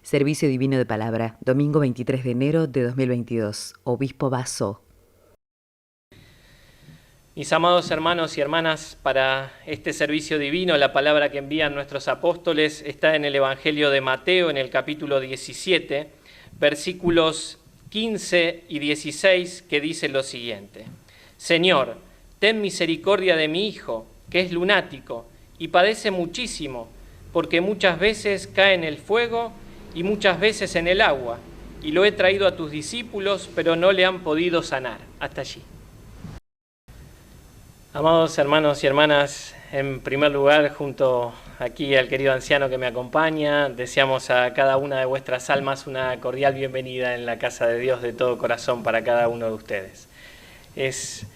Servicio Divino de Palabra, domingo 23 de enero de 2022. Obispo Basso. Mis amados hermanos y hermanas, para este servicio divino, la palabra que envían nuestros apóstoles está en el Evangelio de Mateo, en el capítulo 17, versículos 15 y 16, que dice lo siguiente: Señor, ten misericordia de mi hijo, que es lunático y padece muchísimo, porque muchas veces cae en el fuego y muchas veces en el agua, y lo he traído a tus discípulos, pero no le han podido sanar. Hasta allí. Amados hermanos y hermanas, en primer lugar, junto aquí al querido anciano que me acompaña, deseamos a cada una de vuestras almas una cordial bienvenida en la casa de Dios de todo corazón para cada uno de ustedes. Es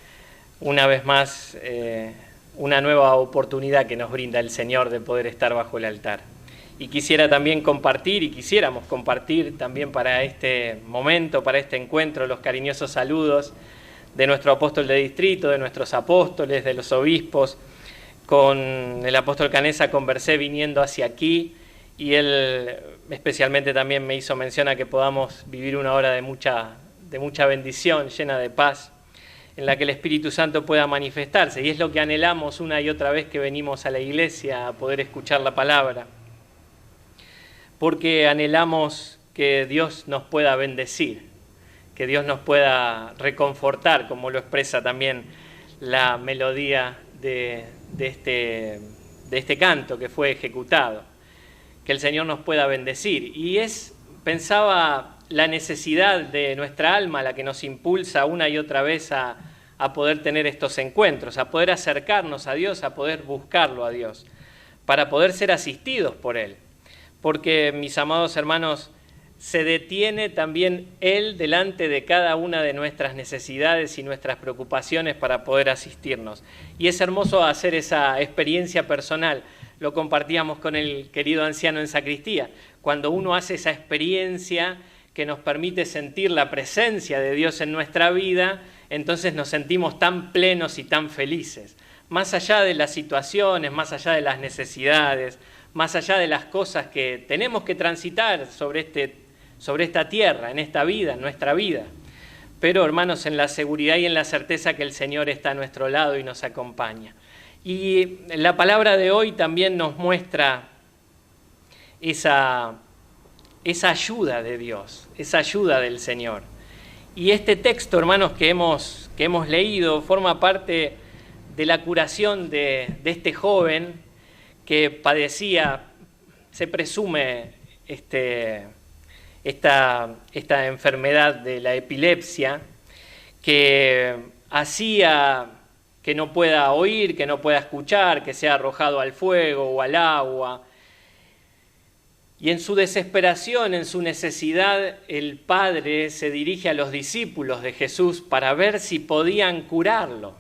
una vez más una nueva oportunidad que nos brinda el Señor de poder estar bajo el altar. Y quisiéramos compartir también para este momento, para este encuentro, los cariñosos saludos de nuestro apóstol de distrito, de nuestros apóstoles, de los obispos. Con el apóstol Canesa conversé viniendo hacia aquí y él especialmente también me hizo mención a que podamos vivir una hora de mucha bendición, llena de paz, en la que el Espíritu Santo pueda manifestarse. Y es lo que anhelamos una y otra vez que venimos a la iglesia a poder escuchar la palabra, porque anhelamos que Dios nos pueda bendecir, que Dios nos pueda reconfortar, como lo expresa también la melodía de este canto que fue ejecutado, que el Señor nos pueda bendecir. Y pensaba la necesidad de nuestra alma la que nos impulsa una y otra vez a poder tener estos encuentros, a poder acercarnos a Dios, a poder buscarlo a Dios, para poder ser asistidos por Él. Porque, mis amados hermanos, se detiene también Él delante de cada una de nuestras necesidades y nuestras preocupaciones para poder asistirnos. Y es hermoso hacer esa experiencia personal. Lo compartíamos con el querido anciano en sacristía. Cuando uno hace esa experiencia que nos permite sentir la presencia de Dios en nuestra vida, entonces nos sentimos tan plenos y tan felices. Más allá de las situaciones, más allá de las necesidades, más allá de las cosas que tenemos que transitar sobre esta tierra, en esta vida, en nuestra vida. Pero, hermanos, en la seguridad y en la certeza que el Señor está a nuestro lado y nos acompaña. Y la palabra de hoy también nos muestra esa ayuda de Dios, esa ayuda del Señor. Y este texto, hermanos, que hemos leído forma parte de la curación de este joven que padecía, se presume, esta enfermedad de la epilepsia, que hacía que no pueda oír, que no pueda escuchar, que sea arrojado al fuego o al agua. Y en su desesperación, en su necesidad, el Padre se dirige a los discípulos de Jesús para ver si podían curarlo.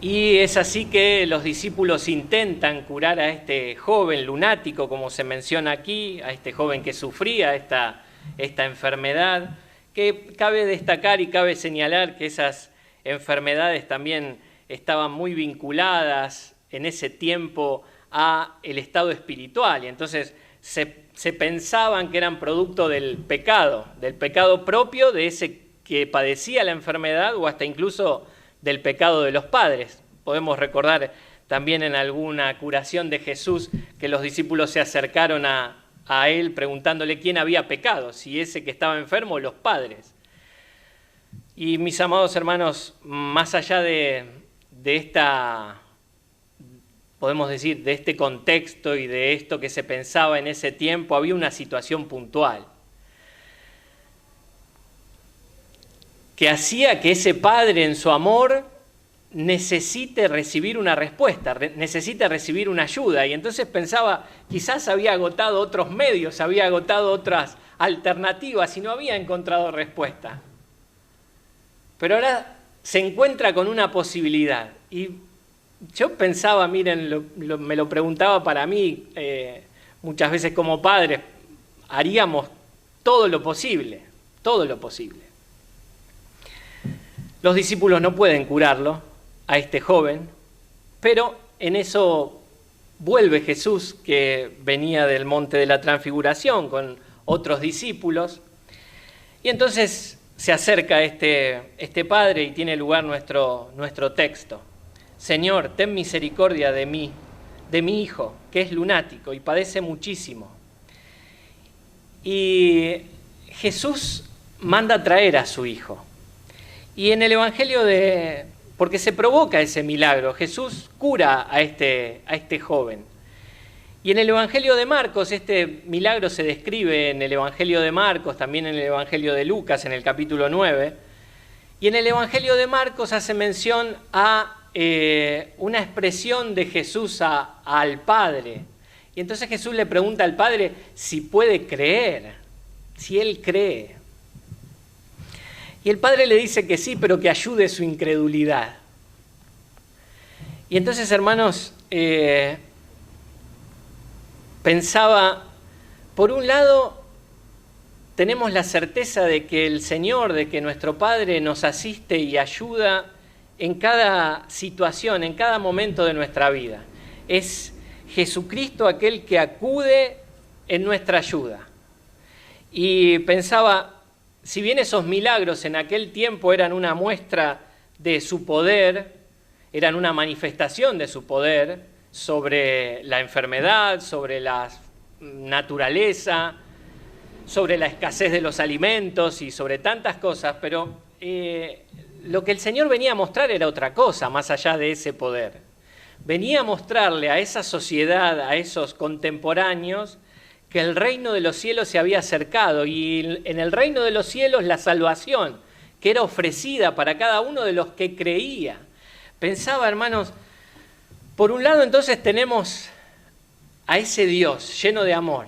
Y es así que los discípulos intentan curar a este joven lunático, como se menciona aquí, a este joven que sufría esta enfermedad, que cabe destacar y cabe señalar que esas enfermedades también estaban muy vinculadas en ese tiempo a el estado espiritual, y entonces se pensaban que eran producto del pecado propio de ese que padecía la enfermedad, o hasta incluso del pecado de los padres. Podemos recordar también en alguna curación de Jesús que los discípulos se acercaron a él preguntándole quién había pecado, si ese que estaba enfermo o los padres. Y mis amados hermanos, más allá de podemos decir, de este contexto y de esto que se pensaba en ese tiempo, había una situación puntual que hacía que ese padre en su amor necesite recibir una respuesta, necesite recibir una ayuda. Y entonces pensaba, quizás había agotado otros medios, había agotado otras alternativas y no había encontrado respuesta. Pero ahora se encuentra con una posibilidad. Y yo pensaba, miren, me lo preguntaba para mí, muchas veces como padres, haríamos todo lo posible. Los discípulos no pueden curarlo a este joven, pero en eso vuelve Jesús, que venía del monte de la Transfiguración con otros discípulos, y entonces se acerca este padre y tiene lugar nuestro texto. Señor, ten misericordia de mí, de mi hijo, que es lunático y padece muchísimo. Y Jesús manda traer a su hijo. Y en el Evangelio porque se provoca ese milagro, Jesús cura a este joven. Y en el Evangelio de Marcos, este milagro se describe en el Evangelio de Marcos, también en el Evangelio de Lucas, en el capítulo 9. Y en el Evangelio de Marcos hace mención a una expresión de Jesús al Padre. Y entonces Jesús le pregunta al Padre si puede creer, si él cree. Y el Padre le dice que sí, pero que ayude su incredulidad. Y entonces, hermanos, pensaba, por un lado, tenemos la certeza de que el Señor, de que nuestro Padre nos asiste y ayuda en cada situación, en cada momento de nuestra vida. Es Jesucristo aquel que acude en nuestra ayuda. Y pensaba, si bien esos milagros en aquel tiempo eran una muestra de su poder, eran una manifestación de su poder sobre la enfermedad, sobre la naturaleza, sobre la escasez de los alimentos y sobre tantas cosas, pero lo que el Señor venía a mostrar era otra cosa, más allá de ese poder. Venía a mostrarle a esa sociedad, a esos contemporáneos, que el reino de los cielos se había acercado y en el reino de los cielos la salvación que era ofrecida para cada uno de los que creía. Pensaba, hermanos, por un lado entonces tenemos a ese Dios lleno de amor.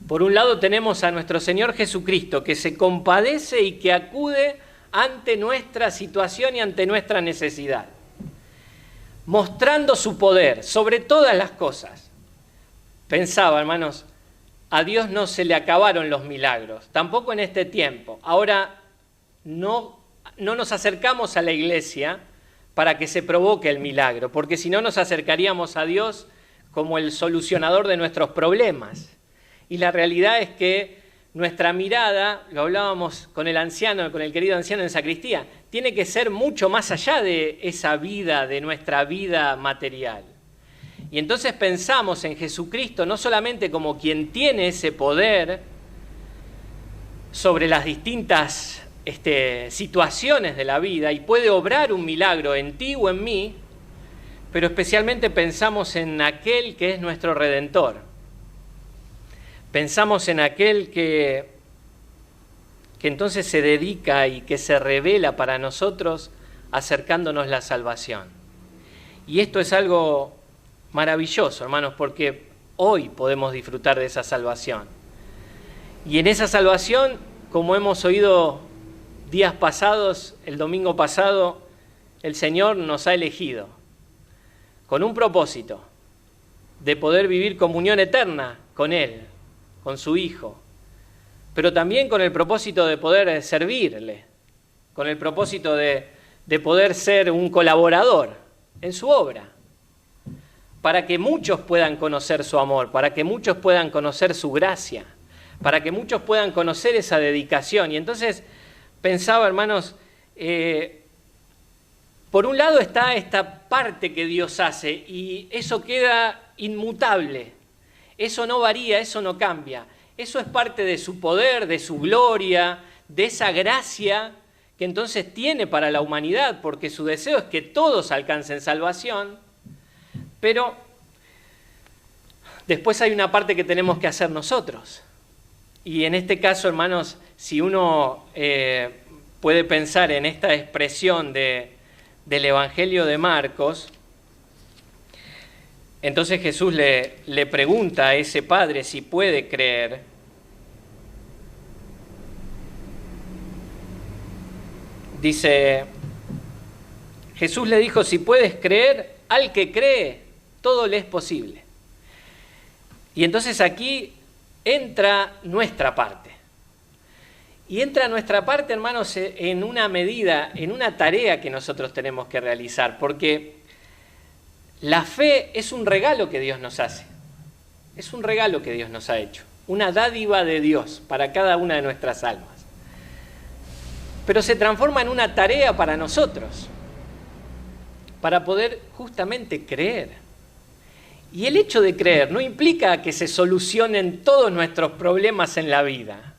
Por un lado tenemos a nuestro Señor Jesucristo que se compadece y que acude ante nuestra situación y ante nuestra necesidad, mostrando su poder sobre todas las cosas. Pensaba, hermanos, a Dios no se le acabaron los milagros, tampoco en este tiempo. Ahora no nos acercamos a la iglesia para que se provoque el milagro, porque si no nos acercaríamos a Dios como el solucionador de nuestros problemas. Y la realidad es que nuestra mirada, lo hablábamos con el anciano, con el querido anciano en sacristía, tiene que ser mucho más allá de esa vida, de nuestra vida material. Y entonces pensamos en Jesucristo no solamente como quien tiene ese poder sobre las distintas situaciones de la vida y puede obrar un milagro en ti o en mí, pero especialmente pensamos en aquel que es nuestro Redentor. Pensamos en aquel que entonces se dedica y que se revela para nosotros acercándonos la salvación. Y esto es algo maravilloso, hermanos, porque hoy podemos disfrutar de esa salvación. Y en esa salvación, como hemos oído días pasados, el domingo pasado, el Señor nos ha elegido con un propósito de poder vivir comunión eterna con Él, con su Hijo, pero también con el propósito de poder servirle, con el propósito de poder ser un colaborador en su obra, para que muchos puedan conocer su amor, para que muchos puedan conocer su gracia, para que muchos puedan conocer esa dedicación. Y entonces pensaba, hermanos, por un lado está esta parte que Dios hace y eso queda inmutable, eso no varía, eso no cambia, eso es parte de su poder, de su gloria, de esa gracia que entonces tiene para la humanidad, porque su deseo es que todos alcancen salvación. Pero después hay una parte que tenemos que hacer nosotros. Y en este caso, hermanos, si uno puede pensar en esta expresión del Evangelio de Marcos, entonces Jesús le pregunta a ese padre si puede creer. Dice, Jesús le dijo, si puedes creer, al que cree, todo le es posible. Y entonces aquí entra nuestra parte. Y entra nuestra parte, hermanos, en una medida, en una tarea que nosotros tenemos que realizar, porque La fe es un regalo que Dios nos hace. Es un regalo que Dios nos ha hecho. Una dádiva de Dios para cada una de nuestras almas. Pero se transforma en una tarea para nosotros, para poder justamente creer. Y el hecho de creer no implica que se solucionen todos nuestros problemas en la vida.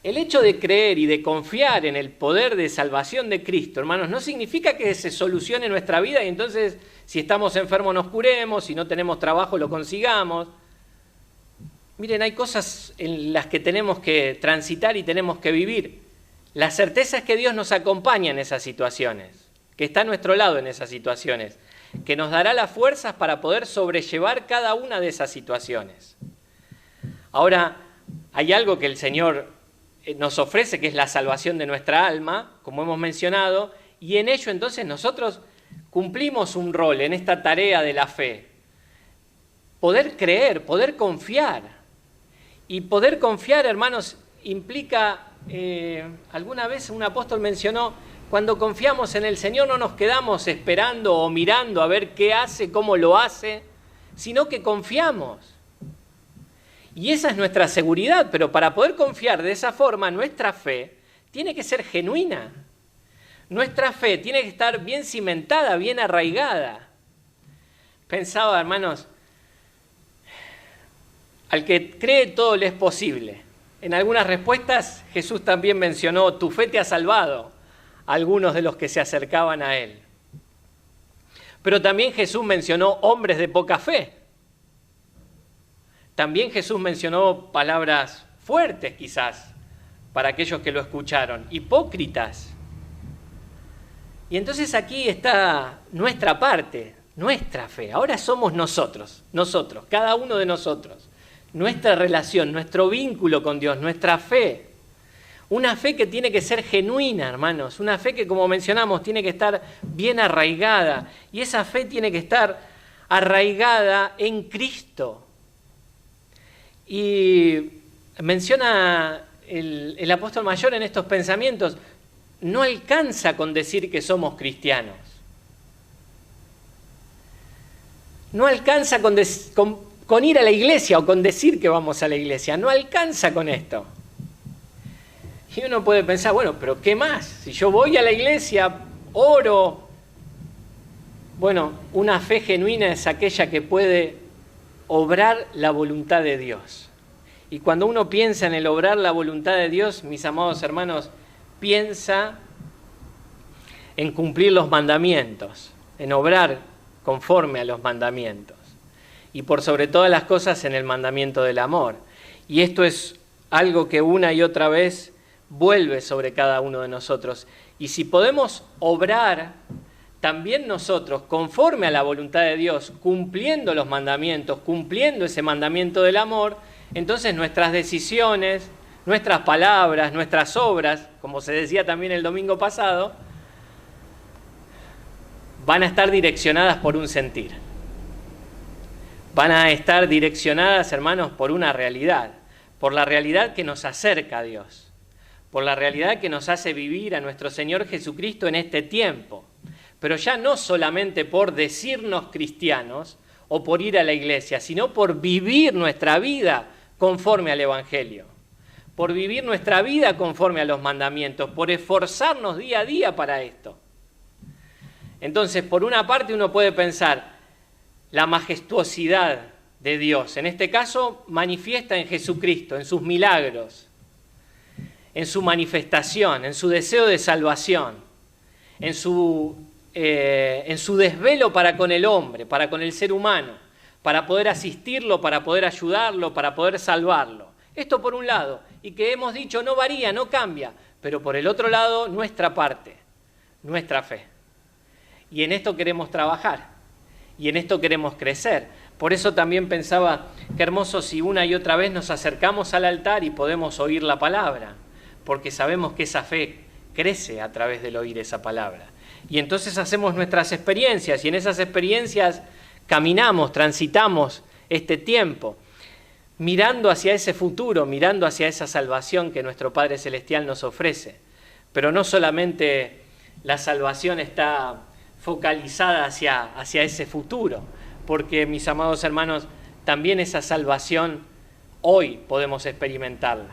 El hecho de creer y de confiar en el poder de salvación de Cristo, hermanos, no significa que se solucione nuestra vida y entonces si estamos enfermos nos curemos, si no tenemos trabajo lo consigamos. Miren, hay cosas en las que tenemos que transitar y tenemos que vivir. La certeza es que Dios nos acompaña en esas situaciones, que está a nuestro lado en esas situaciones, que nos dará las fuerzas para poder sobrellevar cada una de esas situaciones. Ahora, hay algo que el Señor nos ofrece, que es la salvación de nuestra alma, como hemos mencionado, y en ello entonces nosotros cumplimos un rol en esta tarea de la fe. Poder creer, poder confiar. Y poder confiar, hermanos, implica, alguna vez un apóstol mencionó, cuando confiamos en el Señor no nos quedamos esperando o mirando a ver qué hace, cómo lo hace, sino que confiamos. Y esa es nuestra seguridad, pero para poder confiar de esa forma, nuestra fe tiene que ser genuina. Nuestra fe tiene que estar bien cimentada, bien arraigada. Pensaba, hermanos, al que cree todo le es posible. En algunas respuestas Jesús también mencionó, tu fe te ha salvado, a algunos de los que se acercaban a él. Pero también Jesús mencionó hombres de poca fe. También Jesús mencionó palabras fuertes quizás para aquellos que lo escucharon, hipócritas. Y entonces aquí está nuestra parte, nuestra fe. Ahora somos nosotros, cada uno de nosotros. Nuestra relación, nuestro vínculo con Dios, nuestra fe. Una fe que tiene que ser genuina, hermanos. Una fe que, como mencionamos, tiene que estar bien arraigada. Y esa fe tiene que estar arraigada en Cristo. Y menciona el apóstol mayor en estos pensamientos, no alcanza con decir que somos cristianos. No alcanza con ir a la iglesia o con decir que vamos a la iglesia. No alcanza con esto. Y uno puede pensar, bueno, pero ¿qué más? Si yo voy a la iglesia, oro. Bueno, una fe genuina es aquella que puede obrar la voluntad de Dios. Y cuando uno piensa en el obrar la voluntad de Dios, mis amados hermanos, piensa en cumplir los mandamientos, en obrar conforme a los mandamientos. Y por sobre todas las cosas en el mandamiento del amor. Y esto es algo que una y otra vez vuelve sobre cada uno de nosotros. Y si podemos obrar también nosotros, conforme a la voluntad de Dios, cumpliendo los mandamientos, cumpliendo ese mandamiento del amor, entonces nuestras decisiones, nuestras palabras, nuestras obras, como se decía también el domingo pasado, van a estar direccionadas por un sentir. Van a estar direccionadas, hermanos, por una realidad, por la realidad que nos acerca a Dios, por la realidad que nos hace vivir a nuestro Señor Jesucristo en este tiempo. Pero ya no solamente por decirnos cristianos o por ir a la iglesia, sino por vivir nuestra vida conforme al Evangelio, por vivir nuestra vida conforme a los mandamientos, por esforzarnos día a día para esto. Entonces, por una parte uno puede pensar la majestuosidad de Dios, en este caso manifiesta en Jesucristo, en sus milagros, en su manifestación, en su deseo de salvación, en su desvelo para con el hombre, para con el ser humano, para poder asistirlo, para poder ayudarlo, para poder salvarlo. Esto por un lado, y que hemos dicho no varía, no cambia, pero por el otro lado nuestra parte, nuestra fe. Y en esto queremos trabajar, y en esto queremos crecer. Por eso también pensaba, qué hermoso si una y otra vez nos acercamos al altar y podemos oír la palabra, porque sabemos que esa fe crece a través del oír esa palabra. Y entonces hacemos nuestras experiencias y en esas experiencias caminamos, transitamos este tiempo, mirando hacia ese futuro, mirando hacia esa salvación que nuestro Padre Celestial nos ofrece. Pero no solamente la salvación está focalizada hacia ese futuro, porque, mis amados hermanos, también esa salvación hoy podemos experimentarla.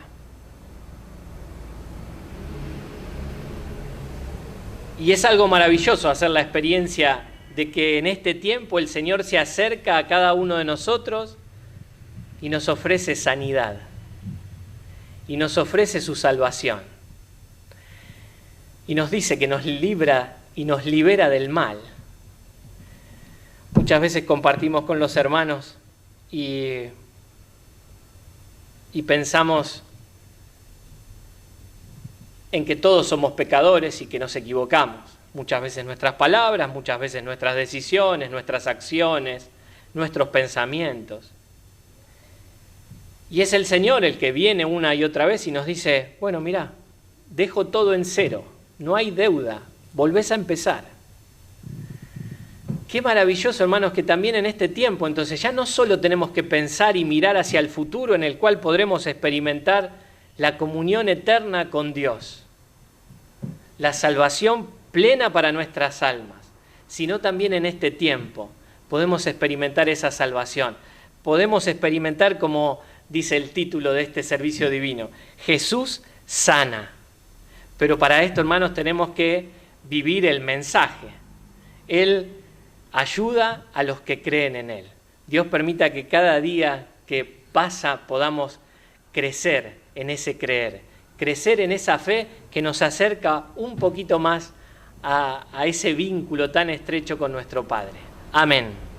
Y es algo maravilloso hacer la experiencia de que en este tiempo el Señor se acerca a cada uno de nosotros y nos ofrece sanidad, y nos ofrece su salvación, y nos dice que nos libra y nos libera del mal. Muchas veces compartimos con los hermanos y pensamos en que todos somos pecadores y que nos equivocamos. Muchas veces nuestras palabras, muchas veces nuestras decisiones, nuestras acciones, nuestros pensamientos. Y es el Señor el que viene una y otra vez y nos dice, bueno, mirá, dejo todo en cero, no hay deuda, volvés a empezar. Qué maravilloso, hermanos, que también en este tiempo, entonces ya no solo tenemos que pensar y mirar hacia el futuro en el cual podremos experimentar la comunión eterna con Dios, la salvación plena para nuestras almas, sino también en este tiempo podemos experimentar esa salvación. Podemos experimentar, como dice el título de este servicio divino, Jesús sana. Pero para esto, hermanos, tenemos que vivir el mensaje. Él ayuda a los que creen en Él. Dios permita que cada día que pasa podamos crecer en ese creer, crecer en esa fe que nos acerca un poquito más a ese vínculo tan estrecho con nuestro Padre. Amén.